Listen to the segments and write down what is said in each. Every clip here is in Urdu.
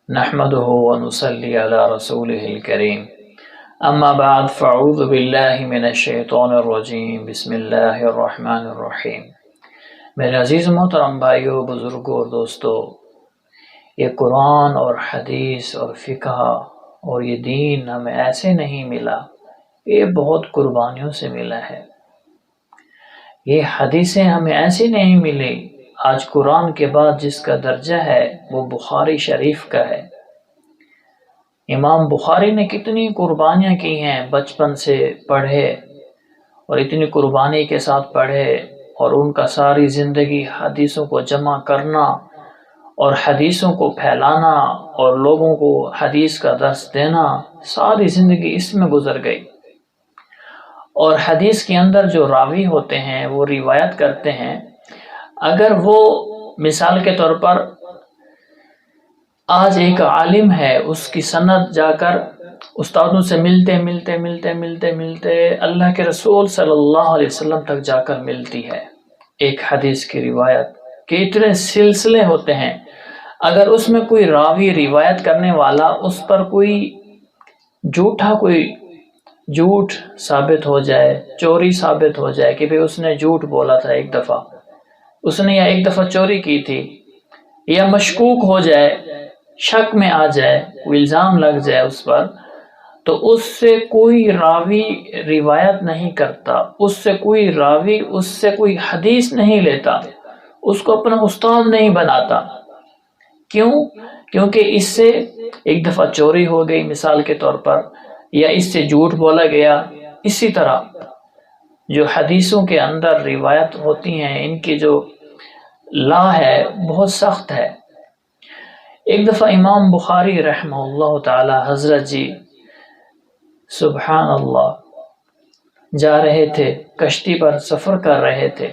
نحمده ونصلي على رسوله الكريم اما بعد فاعوذ باللہ من الشیطان الرجیم بسم اللہ الرحمن الرحیم۔ میرے عزیز محترم بھائیوں، بزرگوں اور دوستوں، یہ قرآن اور حدیث اور فقہ اور یہ دین ہمیں ایسے نہیں ملا، یہ بہت قربانیوں سے ملا ہے۔ یہ حدیثیں ہمیں ایسی نہیں ملی۔ آج قرآن کے بعد جس کا درجہ ہے وہ بخاری شریف کا ہے۔ امام بخاری نے کتنی قربانیاں کی ہیں، بچپن سے پڑھے اور اتنی قربانی کے ساتھ پڑھے، اور ان کا ساری زندگی حدیثوں کو جمع کرنا اور حدیثوں کو پھیلانا اور لوگوں کو حدیث کا درس دینا، ساری زندگی اس میں گزر گئی۔ اور حدیث کے اندر جو راوی ہوتے ہیں وہ روایت کرتے ہیں، اگر وہ مثال کے طور پر آج ایک عالم ہے، اس کی سند جا کر استادوں سے ملتے اللہ کے رسول صلی اللہ علیہ وسلم تک جا کر ملتی ہے ایک حدیث کی روایت کے اتنے سلسلے ہوتے ہیں۔ اگر اس میں کوئی راوی روایت کرنے والا اس پر کوئی جھوٹ ثابت ہو جائے، چوری ثابت ہو جائے کہ اس نے جھوٹ بولا تھا، ایک دفعہ اس نے یا ایک دفعہ چوری کی تھی، یا مشکوک ہو جائے، شک میں آ جائے، کوئی الزام لگ جائے اس پر، تو اس سے کوئی راوی روایت نہیں کرتا، اس سے کوئی راوی اس سے کوئی حدیث نہیں لیتا، اس کو اپنا استاد نہیں بناتا۔ کیوں؟ کیونکہ اس سے ایک دفعہ چوری ہو گئی مثال کے طور پر، یا اس سے جھوٹ بولا گیا۔ اسی طرح جو حدیثوں کے اندر روایت ہوتی ہیں، ان کی جو لا ہے بہت سخت ہے۔ ایک دفعہ امام بخاری رحمہ اللہ تعالی حضرت جی سبحان اللہ جا رہے تھے، کشتی پر سفر کر رہے تھے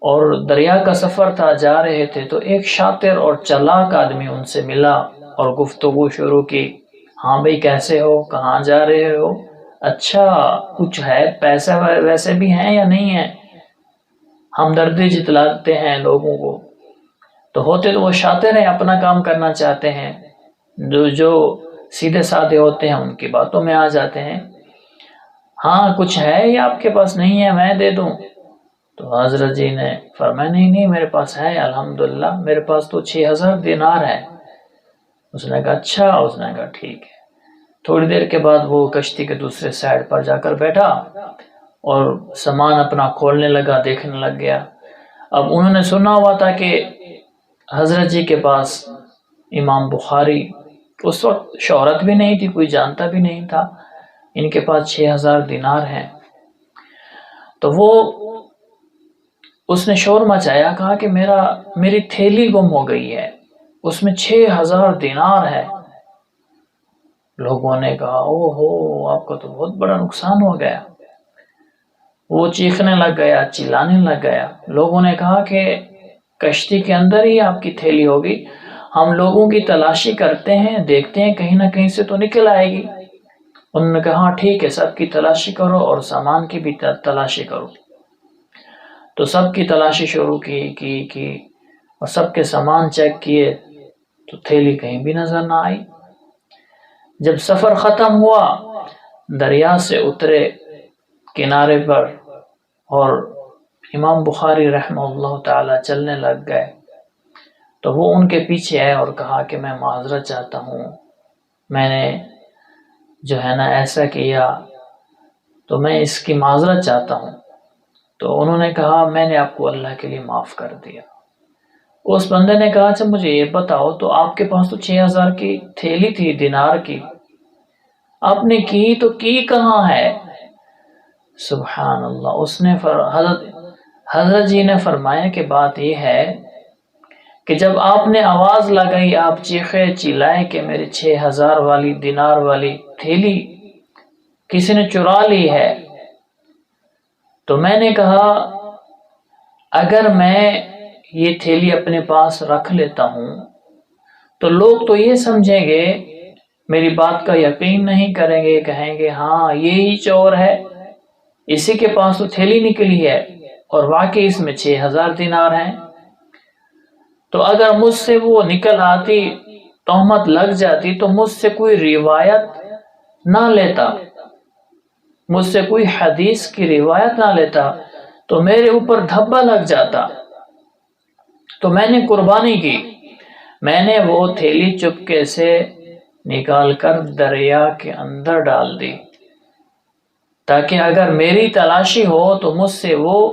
اور دریا کا سفر تھا، جا رہے تھے تو ایک شاطر اور چلاک آدمی ان سے ملا اور گفتگو شروع کی۔ ہاں بھئی کیسے ہو، کہاں جا رہے ہو، اچھا کچھ ہے، پیسے ویسے بھی ہیں یا نہیں ہیں، ہمدردی جتلاتے ہیں لوگوں کو۔ تو ہوتے تو وہ شاطر ہیں، اپنا کام کرنا چاہتے ہیں، جو سیدھے سادے ہوتے ہیں ان کی باتوں میں آ جاتے ہیں۔ ہاں کچھ ہے یا آپ کے پاس نہیں ہے، میں دے دوں؟ تو حضرت جی نے فرمایا نہیں میرے پاس ہے، الحمدللہ میرے پاس تو 6000 دینار ہے۔ اس نے کہا اچھا، اس نے کہا ٹھیک ہے۔ تھوڑی دیر کے بعد وہ کشتی کے دوسرے سائڈ پر جا کر بیٹھا اور سامان اپنا کھولنے لگا، دیکھنے لگ گیا۔ اب انہوں نے سنا ہوا تھا کہ حضرت جی کے پاس امام بخاری، اس وقت شہرت بھی نہیں تھی، کوئی جانتا بھی نہیں تھا، ان کے پاس 6000 دینار ہیں۔ تو وہ اس نے شور مچایا، کہا کہ میری تھیلی گم ہو گئی ہے، اس میں 6000 دینار ہے۔ لوگوں نے کہا او ہو، آپ کا تو بہت بڑا نقصان ہو گیا۔ وہ چیخنے لگ گیا، چلانے لگ گیا۔ لوگوں نے کہا کہ کشتی کے اندر ہی آپ کی تھیلی ہوگی، ہم لوگوں کی تلاشی کرتے ہیں، دیکھتے ہیں کہیں نہ کہیں سے تو نکل آئے گی۔ انہوں نے کہا ہاں ٹھیک ہے، سب کی تلاشی کرو اور سامان کی بھی تلاشی کرو۔ تو سب کی تلاشی شروع کی اور سب کے سامان چیک کیے تو تھیلی کہیں بھی نظر نہ آئی۔ جب سفر ختم ہوا، دریا سے اترے کنارے پر اور امام بخاری رحمہ اللہ تعالی چلنے لگ گئے، تو وہ ان کے پیچھے آئے اور کہا کہ میں معذرت چاہتا ہوں، میں نے جو ہے نا ایسا کیا، تو میں اس کی معذرت چاہتا ہوں۔ تو انہوں نے کہا میں نے آپ کو اللہ کے لیے معاف کر دیا۔ اس بندے نے کہا اچھا مجھے یہ بتاؤ، تو آپ کے پاس تو 6000 کی تھیلی تھی دینار کی، آپ نے کی تو کی کہاں ہے؟ سبحان اللہ۔ اس نے حضرت جی نے فرمایا کہ بات یہ ہے کہ جب آپ نے آواز لگائی، آپ چیخے چلائے کہ میری 6000 والی دینار والی تھیلی کسی نے چرا لی ہے، تو میں نے کہا اگر میں یہ تھیلی اپنے پاس رکھ لیتا ہوں تو لوگ تو یہ سمجھیں گے، میری بات کا یقین نہیں کریں گے، کہیں گے ہاں یہی چور ہے، اسی کے پاس تو تھیلی نکلی ہے اور واقعی اس میں 6000 دینار ہیں۔ تو اگر مجھ سے وہ نکل آتی تہمت لگ جاتی تو مجھ سے کوئی روایت نہ لیتا، مجھ سے کوئی حدیث کی روایت نہ لیتا تو میرے اوپر دھبا لگ جاتا۔ تو میں نے قربانی کی، میں نے وہ تھیلی چپکے سے نکال کر دریا کے اندر ڈال دی، تاکہ اگر میری تلاشی ہو تو مجھ سے وہ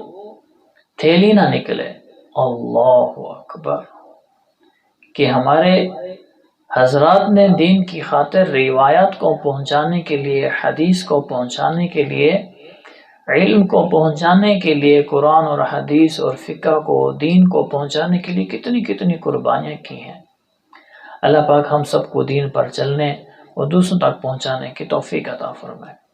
تھیلی نہ نکلے۔ اللہ اکبر! کہ ہمارے حضرات نے دین کی خاطر روایات کو پہنچانے کے لیے، حدیث کو پہنچانے کے لیے، علم کو پہنچانے کے لیے، قرآن اور حدیث اور فقہ کو، دین کو پہنچانے کے لیے کتنی کتنی قربانیاں کی ہیں۔ اللہ پاک ہم سب کو دین پر چلنے اور دوسروں تک پہنچانے کی توفیق عطا فرمائے۔